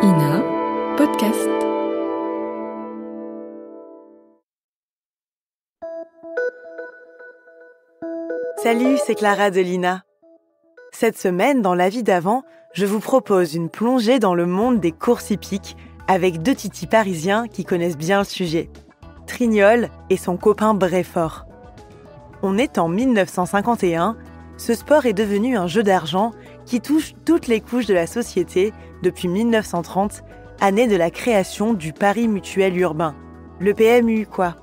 Ina, podcast. Salut, c'est Clara de l'INA. Cette semaine, dans La vie d'avant, je vous propose une plongée dans le monde des courses hippiques avec deux titis parisiens qui connaissent bien le sujet, Trignol et son copain Bréfort. On est en 1951, ce sport est devenu un jeu d'argent qui touche toutes les couches de la société depuis 1930, année de la création du Pari Mutuel Urbain, le PMU quoi.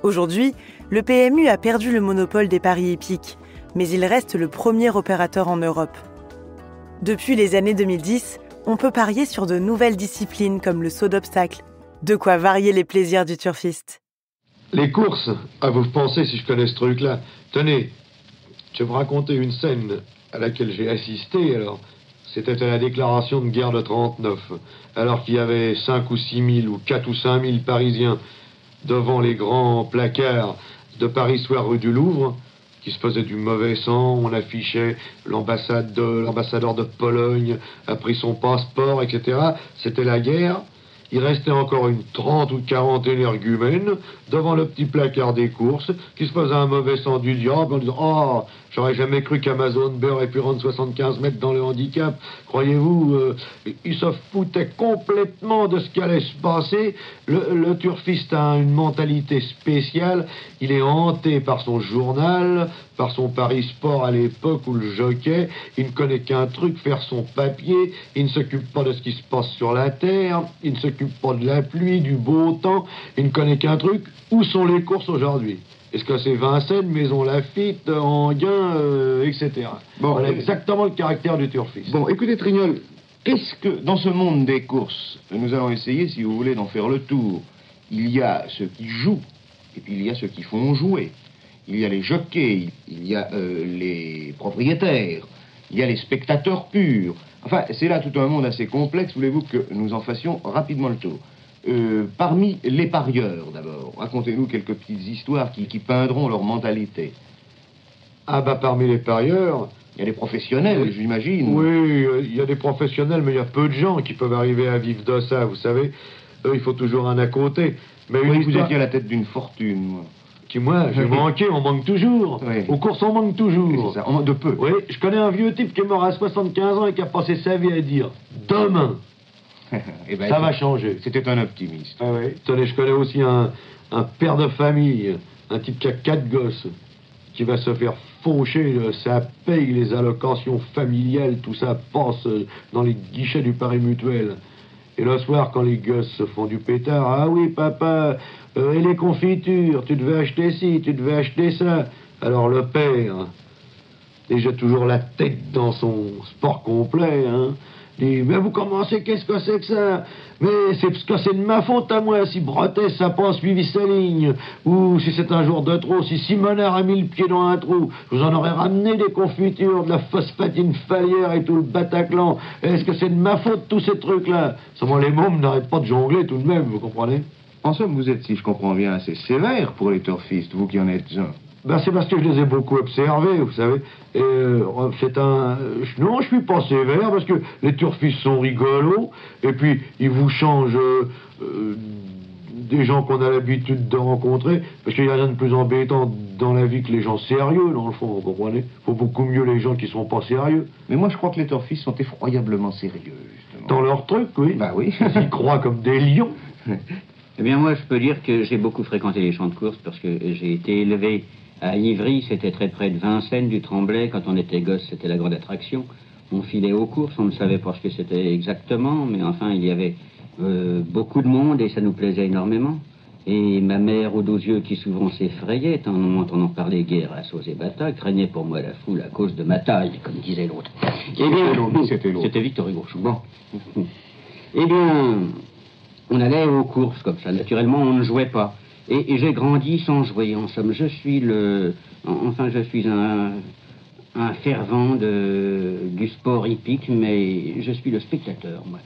Aujourd'hui, le PMU a perdu le monopole des paris hippiques, mais il reste le premier opérateur en Europe. Depuis les années 2010, on peut parier sur de nouvelles disciplines comme le saut d'obstacle, de quoi varier les plaisirs du turfiste. Les courses, vous pensez si je connais ce truc-là. Tenez, je vais vous raconter une scène à laquelle j'ai assisté, alors. C'était à la déclaration de guerre de 39, alors qu'il y avait 5 ou 6 000 ou 4 ou 5 000 Parisiens devant les grands placards de Paris Soir rue du Louvre, qui se faisaient du mauvais sang. On affichait l'ambassadeur de Pologne a pris son passeport, etc. C'était la guerre. Il restait encore une 30 ou 40 énergumènes devant le petit placard des courses qui se faisaient un mauvais sang du diable en disant « Oh, j'aurais jamais cru qu'Amazon Beurre ait pu rendre 75 mètres dans le handicap. Croyez-vous, ils se foutaient complètement de ce qui allait se passer. Le turfiste a une mentalité spéciale. Il est hanté par son journal, par son Paris Sport à l'époque ou le jockey. Il ne connaît qu'un truc, faire son papier. Il ne s'occupe pas de ce qui se passe sur la terre. Il ne s'occupe pas de la pluie, du beau temps. Il ne connaît qu'un truc. Où sont les courses aujourd'hui ? Est-ce que c'est Vincennes, Maison Lafitte, Enghien, etc. Bon, voilà exactement le caractère du turfiste. Bon, écoutez Trignol, qu'est-ce que, dans ce monde des courses, nous allons essayer, si vous voulez, d'en faire le tour. Il y a ceux qui jouent, et puis il y a ceux qui font jouer. Il y a les jockeys, il y a les propriétaires, il y a les spectateurs purs. Enfin, c'est là tout un monde assez complexe. Voulez-vous que nous en fassions rapidement le tour ? Parmi les parieurs, d'abord, racontez-nous quelques petites histoires qui peindront leur mentalité. Parmi les parieurs... Il y a des professionnels, j'imagine. Oui, il y a des professionnels, mais il y a peu de gens qui peuvent arriver à vivre de ça, vous savez. Eux, il faut toujours un à côté. Mais oui, vous étiez à la tête d'une fortune, moi. Moi, j'ai manqué, on manque toujours. Oui. Aux courses, on manque toujours. C'est ça, on manque de peu. Oui, je connais un vieux type qui est mort à 75 ans et qui a passé sa vie à dire « Demain ». Eh ben, ça va changer. C'était un optimiste. Ah oui. Tenez, je connais aussi un père de famille, un type qui a 4 gosses, qui va se faire faucher, ça paye les allocations familiales, tout ça passe dans les guichets du Pari Mutuel. Et le soir, quand les gosses se font du pétard, « Ah oui, papa, et les confitures, tu devais acheter ci, tu devais acheter ça. » Alors le père, déjà toujours la tête dans son sport complet, hein, dit « Mais vous commencez, qu'est-ce que c'est que ça? Mais c'est parce que c'est de ma faute à moi si Brotès n'a pas suivi sa ligne, ou si c'est un jour de trop, si Simonard a mis le pied dans un trou, je vous en aurais ramené des confitures, de la phosphatine falière et tout le Bataclan. Est-ce que c'est de ma faute tous ces trucs-là? Seulement les mômes n'arrêtent pas de jongler tout de même, vous comprenez? En somme, vous êtes, si je comprends bien, assez sévère pour les turfistes, vous qui en êtes un. C'est parce que je les ai beaucoup observés, vous savez. Et non, je suis pas sévère, parce que les turfistes sont rigolos, et puis ils vous changent des gens qu'on a l'habitude de rencontrer, parce qu'il y a rien de plus embêtant dans la vie que les gens sérieux, dans le fond, vous comprenez? Faut beaucoup mieux les gens qui sont pas sérieux. Mais moi, je crois que les turfistes sont effroyablement sérieux, justement. Dans leur truc, oui. Oui. Ils croient comme des lions. Eh bien, moi, je peux dire que j'ai beaucoup fréquenté les champs de course, parce que j'ai été élevé à Ivry, c'était très près de Vincennes, du Tremblay. Quand on était gosse, c'était la grande attraction. On filait aux courses, on ne savait pas ce que c'était exactement, mais enfin, il y avait beaucoup de monde et ça nous plaisait énormément. Et ma mère, aux 12 yeux, qui souvent s'effrayait en entendant parler guerre à sauce et bataille, craignait pour moi la foule à cause de ma taille, comme disait l'autre. C'était Victor Hugo. Bon. Eh bien, on allait aux courses comme ça. Naturellement, on ne jouait pas. Et j'ai grandi sans jouer, en somme. Je suis un fervent du sport hippique, mais je suis le spectateur, moi.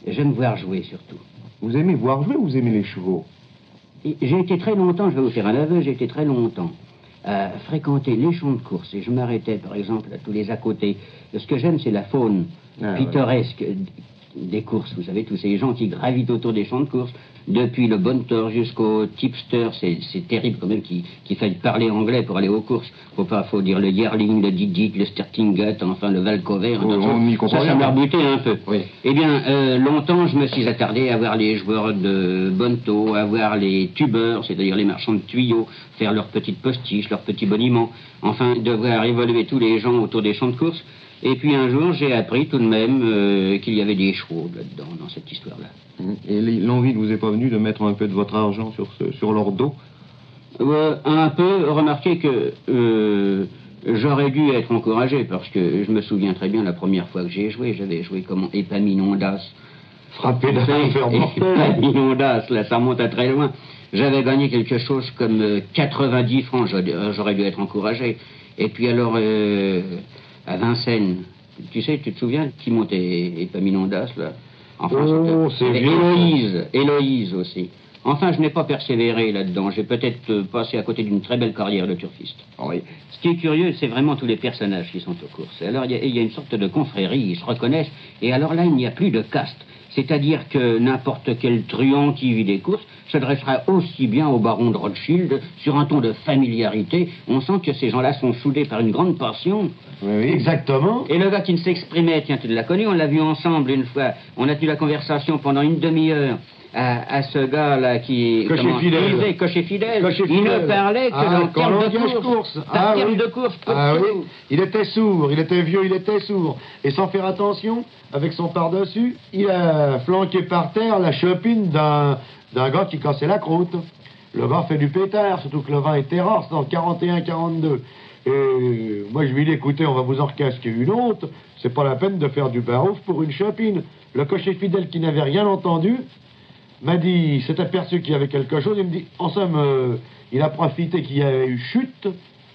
J'aime voir jouer, surtout. Vous aimez voir jouer ou vous aimez les chevaux? Et j'ai été très longtemps, je vais vous faire un aveu, j'ai été très longtemps à fréquenter les champs de course. Et je m'arrêtais, par exemple, à tous les à côté. Ce que j'aime, c'est la faune pittoresque. des courses. Vous savez, tous ces gens qui gravitent autour des champs de course, depuis le bunter jusqu'au tipster, c'est terrible quand même qu'il faille parler anglais pour aller aux courses. Faut dire le yearling, le Didik, le Stertingut, enfin le Valcover. Ça m'a rebuté un peu. Oui. Eh bien, longtemps, je me suis attardé à voir les joueurs de bunto, à voir les tubeurs, c'est-à-dire les marchands de tuyaux, faire leurs petites postiches, leurs petits boniments, enfin, de voir évoluer tous les gens autour des champs de course. Et puis un jour, j'ai appris tout de même qu'il y avait des chevaux là-dedans, dans cette histoire-là. Et l'envie ne vous est pas venue de mettre un peu de votre argent sur leur dos? Un peu. Remarquez que j'aurais dû être encouragé, parce que je me souviens très bien la première fois que j'ai joué, j'avais joué comme Épaminondas. Frappé d'un fer mortel. Épaminondas, là, ça remonte à très loin. J'avais gagné quelque chose comme 90 francs, j'aurais dû être encouragé. Et puis alors, à Vincennes, tu te souviens qui montait Épaminondas, là? Enfin, c'est Héloïse aussi. Enfin, je n'ai pas persévéré là-dedans. J'ai peut-être passé à côté d'une très belle carrière de turfiste. Oui. Ce qui est curieux, c'est vraiment tous les personnages qui sont aux courses. Alors, il y a une sorte de confrérie, ils se reconnaissent. Et alors là, il n'y a plus de caste. C'est-à-dire que n'importe quel truand qui vit des courses s'adressera aussi bien au baron de Rothschild sur un ton de familiarité. On sent que ces gens-là sont soudés par une grande passion. Oui, exactement. Et le gars qui ne s'exprimait, tiens, tu l'as connu, on l'a vu ensemble une fois. On a tenu la conversation pendant une demi-heure à ce gars-là qui... Cocher fidèle. Il ne parlait que en termes de course. En termes de course. Oui. Il était sourd, il était vieux, il était sourd. Et sans faire attention, avec son par-dessus, il a flanqué par terre la chopine d'un gars qui cassait la croûte. Le gars fait du pétard, surtout que le vin était rare, c'est dans le 41-42. Et moi je lui ai dit, écoutez, on va vous en recasquer une autre, c'est pas la peine de faire du barouf pour une chopine. Le cocher fidèle qui n'avait rien entendu m'a dit, s'est aperçu qu'il y avait quelque chose, il me dit, en somme, il a profité qu'il y avait eu chute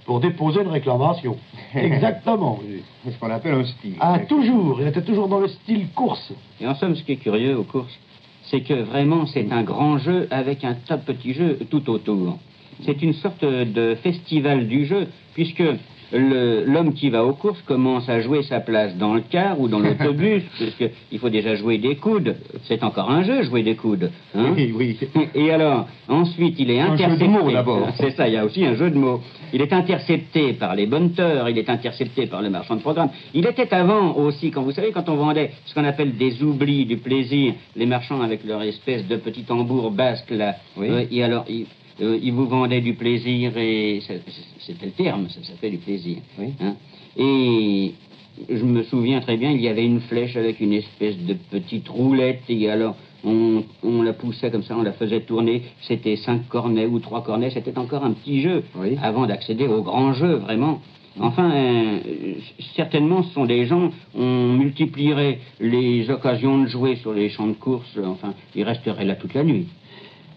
pour déposer une réclamation. Exactement. C'est ce qu'on appelle un style. Ah, toujours, il était toujours dans le style course. Et en somme, ce qui est curieux aux courses, c'est que vraiment c'est un grand jeu avec un tas de petits jeux tout autour. C'est une sorte de festival du jeu, puisque l'homme qui va aux courses commence à jouer sa place dans le car ou dans l'autobus, puisqu'il faut déjà jouer des coudes. C'est encore un jeu, jouer des coudes. Hein? Oui. Et alors, ensuite, il est intercepté. Un jeu de mots, d'abord. C'est ça, il y a aussi un jeu de mots. Il est intercepté par les bunters, il est intercepté par le marchand de programme. Il était avant aussi, quand vous savez, quand on vendait ce qu'on appelle des oublis du plaisir, les marchands avec leur espèce de petit tambour basque, là. Oui. Et alors... ils vous vendaient du plaisir, et c'était le terme, ça s'appelait du plaisir. Oui. Hein? Et je me souviens très bien, il y avait une flèche avec une espèce de petite roulette, et alors on la poussait comme ça, on la faisait tourner, c'était 5 cornets ou 3 cornets, c'était encore un petit jeu, oui, avant d'accéder au grand jeu, vraiment. Enfin, certainement, ce sont des gens, on multiplierait les occasions de jouer sur les champs de course, enfin, ils resteraient là toute la nuit.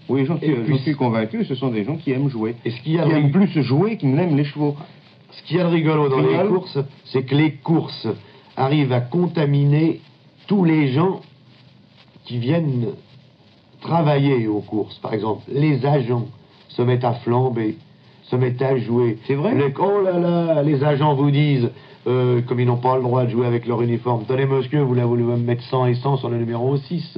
Oui, j'en suis convaincu, ce sont des gens qui aiment jouer. Et ce qui aiment plus jouer qu'ils n'aiment les chevaux. Ce qu'il y a de rigolo dans les courses, c'est que les courses arrivent à contaminer tous les gens qui viennent travailler aux courses. Par exemple, les agents se mettent à flamber, se mettent à jouer. C'est vrai? Oh là là, les agents vous disent, comme ils n'ont pas le droit de jouer avec leur uniforme, tenez monsieur, vous voulez me mettre 100 et 100 sur le numéro 6.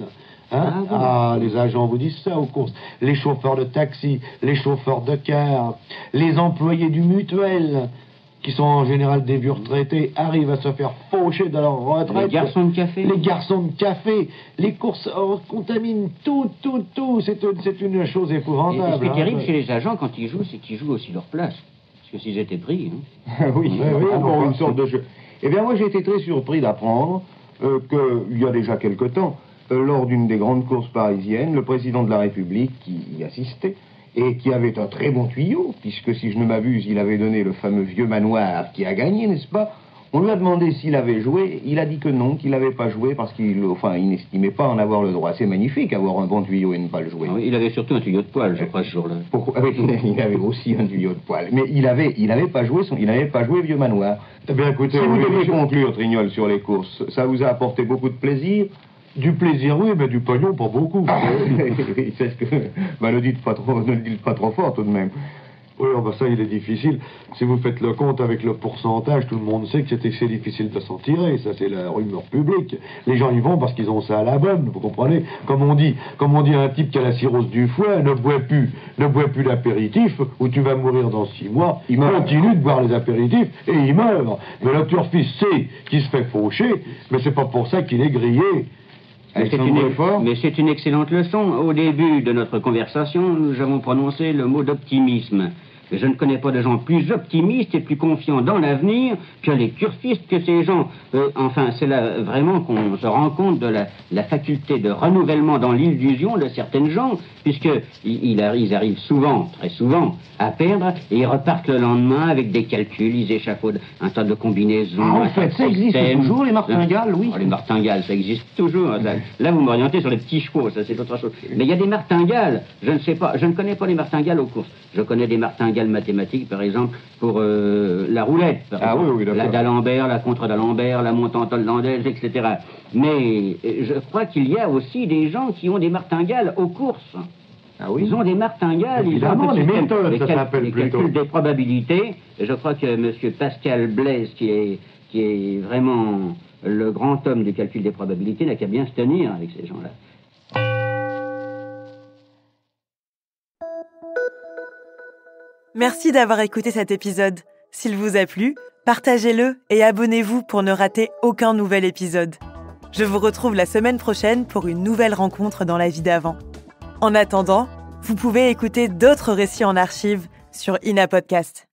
Hein? Les agents vous disent ça aux courses. Les chauffeurs de taxi, les chauffeurs de car, les employés du mutuel, qui sont en général des vieux retraités, arrivent à se faire faucher de leur retraite. Les garçons de café. Les garçons de café. Les courses contaminent tout. C'est une chose épouvantable. Et ce qui est terrible chez les agents, quand ils jouent, c'est qu'ils jouent aussi leur place. Parce que s'ils étaient pris... Hein. Oui, encore une sorte de jeu. Eh bien, moi, j'ai été très surpris d'apprendre qu'il y a déjà quelque temps, lors d'une des grandes courses parisiennes, le président de la République qui y assistait, et qui avait un très bon tuyau, puisque si je ne m'abuse, il avait donné le fameux vieux manoir qui a gagné, n'est-ce pas? On lui a demandé s'il avait joué, il a dit que non, qu'il n'avait pas joué, parce qu'il n'estimait pas en avoir le droit. C'est magnifique, avoir un bon tuyau et ne pas le jouer. Oui, il avait surtout un tuyau de poil, je crois, ce jour-là. Il avait aussi un tuyau de poil, mais il n'avait pas joué vieux manoir. Eh bien, écoutez, si vous deviez conclure, Trignol, sur les courses, ça vous a apporté beaucoup de plaisir? Du plaisir, oui, mais du pognon, pas beaucoup. C'est ce que... ne le dites pas trop fort, tout de même. Oui, ça, il est difficile. Si vous faites le compte avec le pourcentage, tout le monde sait que c'est difficile de s'en tirer. Ça, c'est la rumeur publique. Les gens y vont parce qu'ils ont ça à la bonne, vous comprenez? Comme on dit à un type qui a la cirrhose du foie, ne bois plus l'apéritif, ou tu vas mourir dans 6 mois. Il continue de boire les apéritifs et il meurt. Mais le turfiste sait qu'il se fait faucher, mais c'est pas pour ça qu'il est grillé. Mais c'est une excellente leçon. Au début de notre conversation, nous avons prononcé le mot d'optimisme. Je ne connais pas de gens plus optimistes et plus confiants dans l'avenir que les turfistes, que ces gens. C'est là vraiment qu'on se rend compte de la faculté de renouvellement dans l'illusion de certaines gens, puisqu'ils arrivent souvent, très souvent, à perdre, et ils repartent le lendemain avec des calculs, ils échafaudent un tas de combinaisons. En fait, ça existe toujours, les martingales, oui. Les martingales, ça existe toujours. Là, vous m'orientez sur les petits chevaux, ça c'est autre chose. Mais il y a des martingales, je ne connais pas les martingales aux courses. Je connais des martingales mathématiques, par exemple, pour la roulette, la d'Alembert, la contre d'Alembert, la montante hollandaise, etc. Mais je crois qu'il y a aussi des gens qui ont des martingales aux courses. Ah oui. Ils ont des martingales, ils ont les méthodes, ça s'appelle les plutôt. calculs des probabilités. Et je crois que M. Pascal Blaise, qui est vraiment le grand homme du calcul des probabilités, n'a qu'à bien se tenir avec ces gens-là. Merci d'avoir écouté cet épisode. S'il vous a plu, partagez-le et abonnez-vous pour ne rater aucun nouvel épisode. Je vous retrouve la semaine prochaine pour une nouvelle rencontre dans la vie d'avant. En attendant, vous pouvez écouter d'autres récits en archive sur INA Podcast.